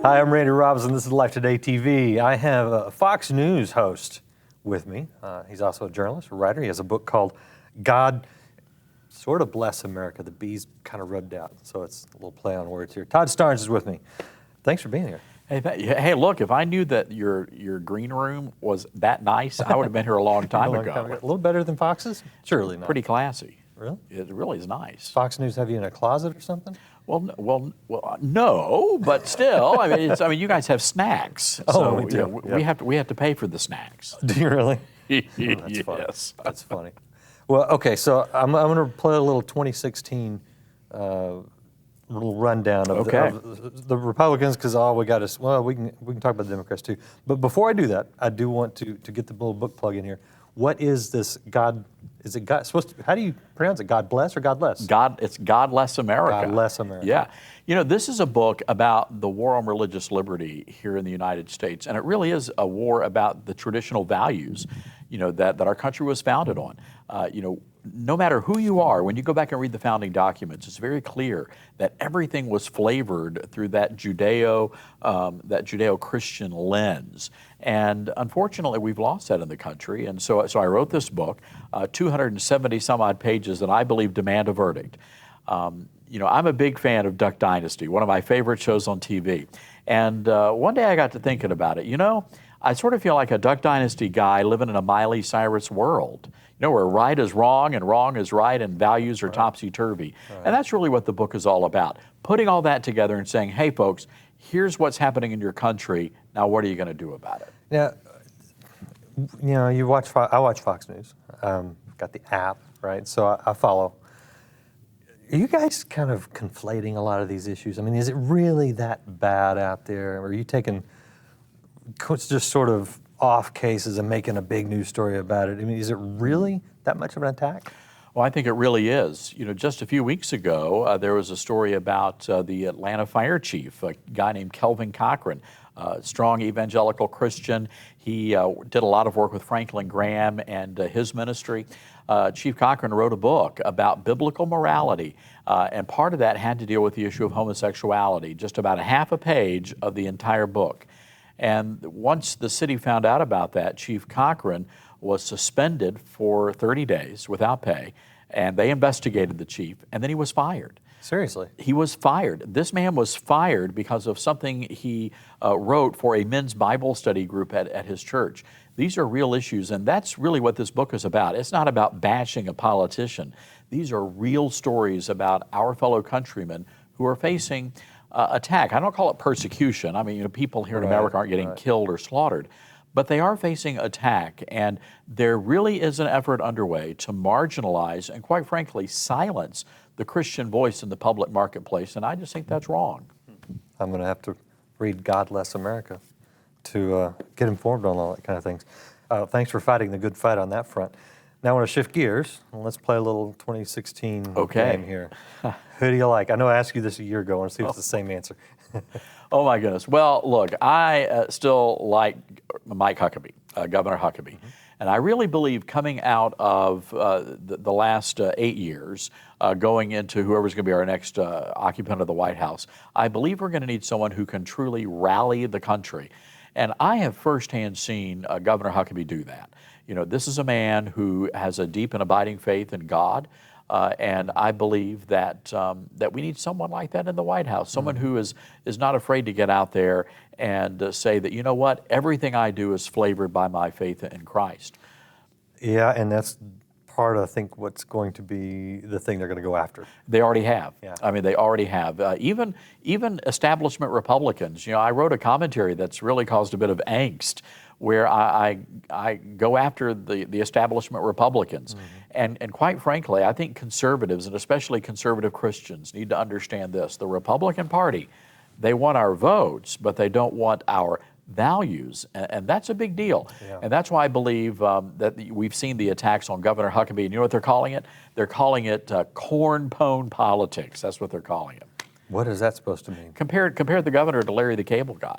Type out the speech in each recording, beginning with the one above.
Hi, I'm Randy Robison. This is Life Today TV. I have a Fox News host with me. He's also a journalist, a writer. He has a book called God Sort of Bless America. The B's kind of rubbed out, so it's a little play on words here. Todd Starnes is with me. Thanks for being here. Hey, look, if I knew that your green room was that nice, I would have been here a long time ago. A little better than Fox's? Surely not. Pretty classy. Really? It really is nice. Fox News have you in a closet or something? Well, no, but still, I mean, you guys have snacks. Oh, we do. You know, we have to pay for the snacks. Do you really? That's funny. Yes. That's funny. Well, okay, so I'm going to play a little 2016 little rundown of, the Republicans, because all we got is, well, we can talk about the Democrats too. But before I do that, I do want to get the little book plug in here. What is this God? Is it God supposed to? How do you pronounce it? God bless or God less? It's God Bless America. God Bless America. Yeah. You know, this is a book about the war on religious liberty here in the United States, and it really is a war about the traditional values, you know, that our country was founded on. You know, no matter who you are, when you go back and read the founding documents, it's very clear that everything was flavored through that Judeo-Christian lens. And unfortunately, we've lost that in the country. And so I wrote this book, 270 some odd pages that I believe demand a verdict. You know, I'm a big fan of Duck Dynasty, one of my favorite shows on TV. And one day I got to thinking about it. You know, I sort of feel like a Duck Dynasty guy living in a Miley Cyrus world, you know, where right is wrong and wrong is right and values are topsy-turvy. And that's really what the book is all about, putting all that together and saying, hey, folks, here's what's happening in your country. Now, what are you going to do about it? Now, you know, I watch Fox News. Got the app, right? So I follow. Are you guys kind of conflating a lot of these issues? I mean, is it really that bad out there? Or are you taking just sort of off cases and making a big news story about it? I mean, is it really that much of an attack? Well, I think it really is. You know, just a few weeks ago, there was a story about the Atlanta fire chief, a guy named Kelvin Cochran, strong evangelical Christian. He did a lot of work with Franklin Graham and his ministry. Chief Cochran wrote a book about biblical morality, and part of that had to deal with the issue of homosexuality, just about a half a page of the entire book. And once the city found out about that, Chief Cochran was suspended for 30 days without pay, and they investigated the chief, and then he was fired. Seriously? He was fired. This man was fired because of something he wrote for a men's Bible study group at his church. These are real issues, and that's really what this book is about. It's not about bashing a politician. These are real stories about our fellow countrymen who are facing attack. I don't call it persecution. I mean, you know, people here in America aren't getting killed or slaughtered, but they are facing attack, and there really is an effort underway to marginalize and, quite frankly, silence the Christian voice in the public marketplace, and I just think that's wrong. I'm going to have to read God Bless America to get informed on all that kind of things. Thanks for fighting the good fight on that front. Now I want to shift gears, and let's play a little 2016 game here. Who do you like? I know I asked you this a year ago. I want to see if it's the same answer. Oh, my goodness. Well, look, I still like Mike Huckabee, Governor Huckabee. And I really believe coming out of the last 8 years, going into whoever's going to be our next occupant of the White House, I believe we're going to need someone who can truly rally the country. And I have firsthand seen Governor Huckabee do that. You know, this is a man who has a deep and abiding faith in God. And I believe that that we need someone like that in the White House, someone who is not afraid to get out there and say that, you know what, everything I do is flavored by my faith in Christ. Yeah, and that's part of, I think, what's going to be the thing they're going to go after. They already have. Yeah. I mean, they already have. Even establishment Republicans. You know, I wrote a commentary that's really caused a bit of angst, where I go after the establishment Republicans. And quite frankly, I think conservatives, and especially conservative Christians, need to understand this. The Republican Party, they want our votes, but they don't want our values, and that's a big deal. Yeah. And that's why I believe that we've seen the attacks on Governor Huckabee. And you know what they're calling it? They're calling it corn pone politics. That's what they're calling it. What is that supposed to mean? Compare the governor to Larry the Cable Guy.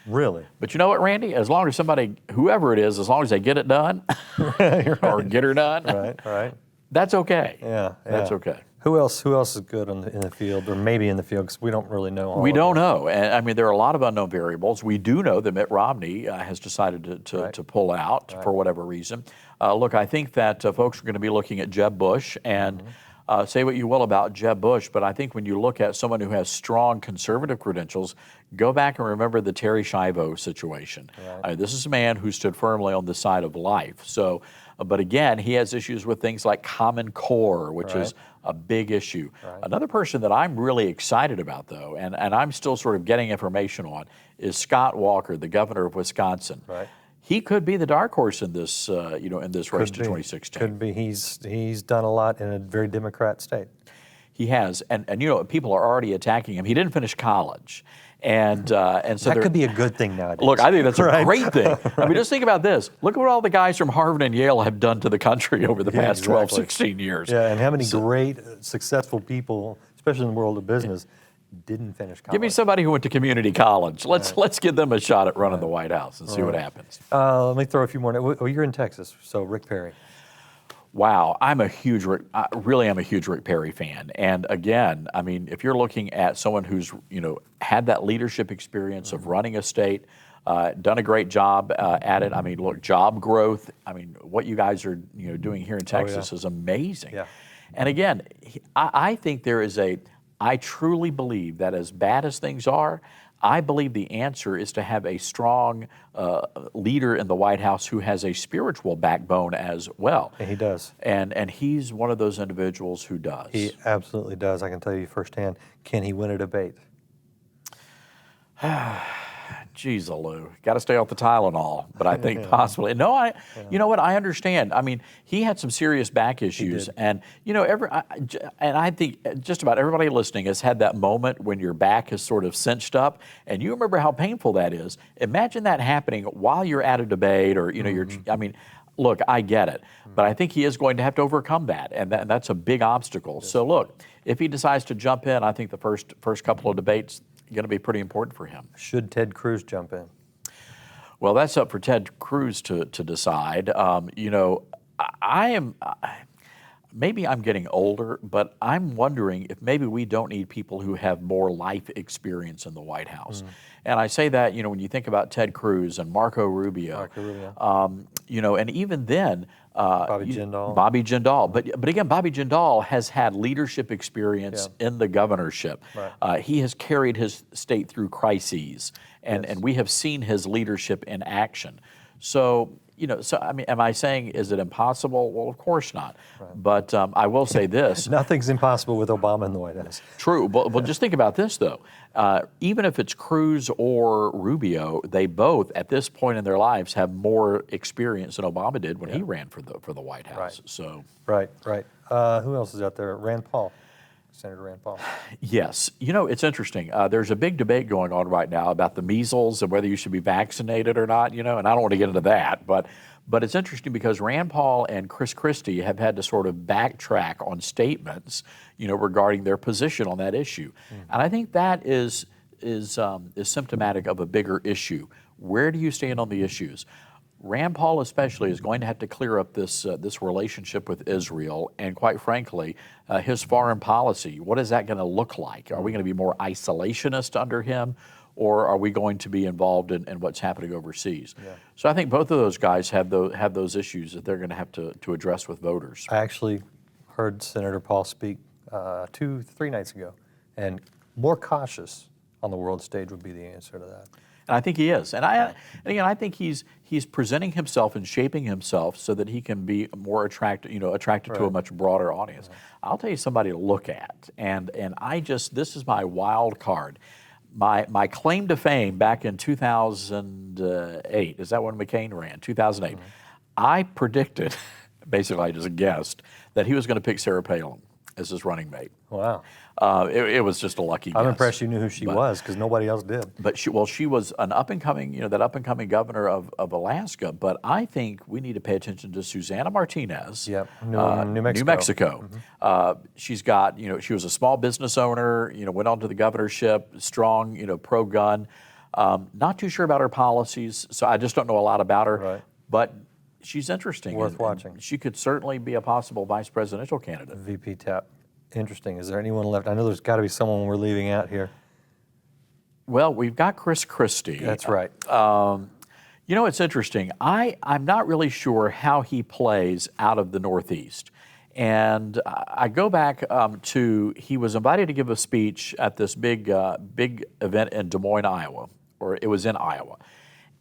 Really? But you know what, Randy? As long as somebody, whoever it is, as long as they get it done or get her done, Right. that's okay. Yeah. That's okay. Who else is good in the field, or maybe in the field, because we don't really know all We of don't them. know. And I mean, there are a lot of unknown variables. We do know that Mitt Romney has decided to pull out for whatever reason. Look, I think that folks are going to be looking at Jeb Bush, and say what you will about Jeb Bush, but I think when you look at someone who has strong conservative credentials, go back and remember the Terry Schiavo situation. This is a man who stood firmly on the side of life. So, but again, he has issues with things like Common Core, which is a big issue. Another person that I'm really excited about, though, and I'm still sort of getting information on, is Scott Walker, the governor of Wisconsin. He could be the dark horse in this, in this race to 2016. Could be. He's done a lot in a very Democrat state. He has, and people are already attacking him. He didn't finish college, and so that could be a good thing nowadays. Look, I think that's a great thing. I mean, just think about this. Look at what all the guys from Harvard and Yale have done to the country over the past 12, 16 years. Yeah, and how many great, successful people, especially in the world of business, didn't finish college. Give me somebody who went to community college. Let's give them a shot at running the White House and see what happens. Let me throw a few more. Oh, you're in Texas, so Rick Perry. Wow, I really am a huge Rick Perry fan. And again, I mean, if you're looking at someone who's had that leadership experience of running a state, done a great job at it. I mean, look, job growth. I mean, what you guys are doing here in Texas is amazing. And again, I think I truly believe that as bad as things are, I believe the answer is to have a strong leader in the White House who has a spiritual backbone as well. And he does. And he's one of those individuals who does. He absolutely does. I can tell you firsthand. Can he win a debate? Geez, Lou, got to stay off the Tylenol, but I think possibly. No, you know what? I understand. I mean, he had some serious back issues, and I think just about everybody listening has had that moment when your back is sort of cinched up, and you remember how painful that is. Imagine that happening while you're at a debate, or you're. I mean, look, I get it, but I think he is going to have to overcome that, and that's a big obstacle. So look, if he decides to jump in, I think the first couple of debates going to be pretty important for him. Should Ted Cruz jump in? Well, that's up for Ted Cruz to decide. Maybe I'm getting older, but I'm wondering if maybe we don't need people who have more life experience in the White House. And I say that, when you think about Ted Cruz and Marco Rubio. And even then, Bobby Jindal. But again, Bobby Jindal has had leadership experience in the governorship. He has carried his state through crises, and we have seen his leadership in action. So, I mean, am I saying, is it impossible? Well, of course not. But I will say this. Nothing's impossible with Obama in the White House. True. But just think about this, though. Even if it's Cruz or Rubio, they both, at this point in their lives, have more experience than Obama did when he ran for the White House. So. Right. Who else is out there? Rand Paul. Senator Rand Paul. Yes. It's interesting. There's a big debate going on right now about the measles and whether you should be vaccinated or not, and I don't want to get into that, but it's interesting because Rand Paul and Christie have had to sort of backtrack on statements, regarding their position on that issue. And I think that is symptomatic of a bigger issue. Where do you stand on the issues? Rand Paul especially is going to have to clear up this relationship with Israel, and quite frankly, his foreign policy. What is that going to look like? Are we going to be more isolationist under him, or are we going to be involved in what's happening overseas? So I think both of those guys have those issues that they're going to have to address with voters. I actually heard Senator Paul speak 2-3 nights ago, and more cautious on the world stage would be the answer to that. And I think he is. And again, I think he's presenting himself and shaping himself so that he can be more attracted to a much broader audience. I'll tell you somebody to look at, and this is my wild card. My claim to fame back in 2008, is that when McCain ran? 2008. I predicted, basically I just guessed, that he was going to pick Sarah Palin as his running mate. Wow. It was just a lucky guess. I'm impressed you knew who she was, because nobody else did. But she was an up-and-coming, that up-and-coming governor of Alaska. But I think we need to pay attention to Susana Martinez. New Mexico. She's got, she was a small business owner, went on to the governorship, strong, pro-gun. Not too sure about her policies, so I just don't know a lot about her. But she's interesting. Worth watching. She could certainly be a possible vice presidential candidate. VP Tap. Interesting. Is there anyone left? I know there's got to be someone we're leaving out here. Well, we've got Christie. That's right. You know, it's interesting. I'm not really sure how he plays out of the Northeast. And I go back to, he was invited to give a speech at this big event in Des Moines, Iowa, or it was in Iowa.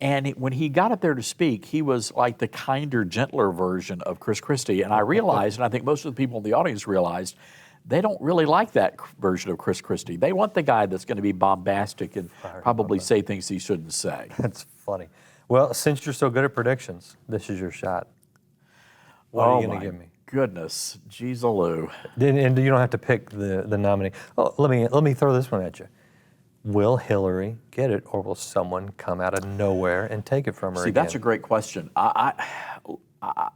And when he got up there to speak, he was like the kinder, gentler version of Christie. And I realized, and I think most of the people in the audience realized, they don't really like that version of Christie. They want the guy that's going to be bombastic and probably say things he shouldn't say. That's funny. Well, since you're so good at predictions, this is your shot. What are you going to give me? Goodness, geez-a-loo. And you don't have to pick the nominee. Oh, let me throw this one at you. Will Hillary get it, or will someone come out of nowhere and take it from her See, again? that's a great question.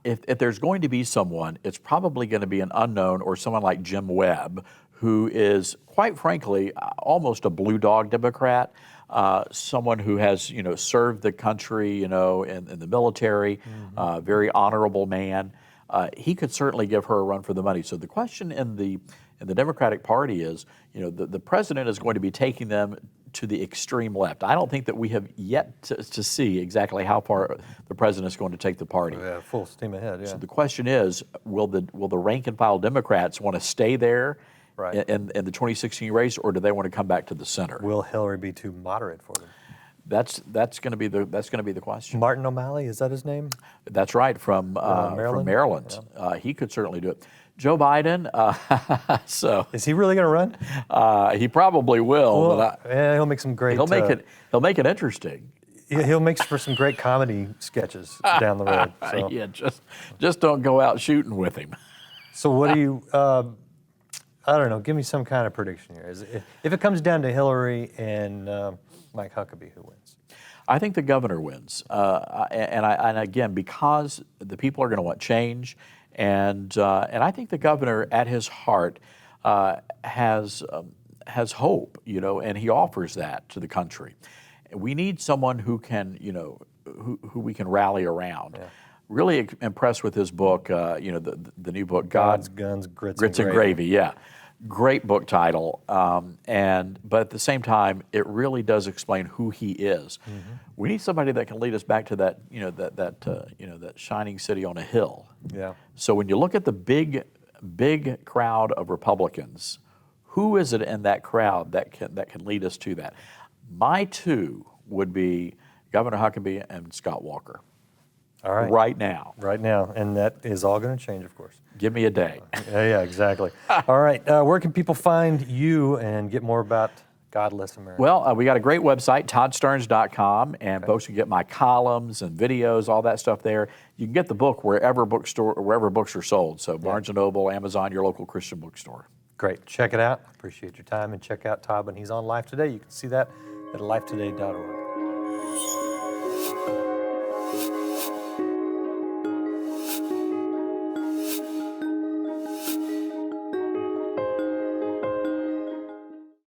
If there's going to be someone, it's probably going to be an unknown or someone like Jim Webb, who is, quite frankly, almost a blue dog Democrat, someone who has, served the country, in the military, very honorable man. He could certainly give her a run for the money. So the question in the Democratic Party is, the president is going to be taking them to the extreme left. I don't think that we have yet to see exactly how far the president is going to take the party. Yeah, full steam ahead. Yeah. So the question is, will the rank and file Democrats want to stay there in the 2016 race, or do they want to come back to the center? Will Hillary be too moderate for them? That's going to be the question. Martin O'Malley, is that his name? That's right, from Maryland. Yeah. He could certainly do it. Joe Biden, so is he really going to run? he probably will. Well, yeah, he'll make some great. He'll make it interesting. He'll make for some great comedy sketches down the road. So. Yeah, just don't go out shooting with him. So what do you? I don't know. Give me some kind of prediction here. If it comes down to Hillary and Mike Huckabee, who wins? I think the governor wins, and again, because the people are going to want change, and I think the governor, at his heart, has hope, and he offers that to the country. We need someone who can, who we can rally around. Yeah. Really impressed with his book, the new book, God's Guns, Grits and Gravy. Yeah. Great book title, but at the same time, it really does explain who he is. Mm-hmm. We need somebody that can lead us back to that, that shining city on a hill. Yeah. So when you look at the big crowd of Republicans, who is it in that crowd that can lead us to that? My two would be Governor Huckabee and Scott Walker. All right. Right now. Right now, and that is all going to change, of course. Give me a day. Yeah, exactly. All right, where can people find you and get more about Godless America? Well, we got a great website, toddstarnes.com, and folks can get my columns and videos, all that stuff there. You can get the book wherever books are sold. So Barnes & Noble, Amazon, your local Christian bookstore. Great. Check it out. Appreciate your time. And check out Todd when he's on Live Today. You can see that at lifetoday.org.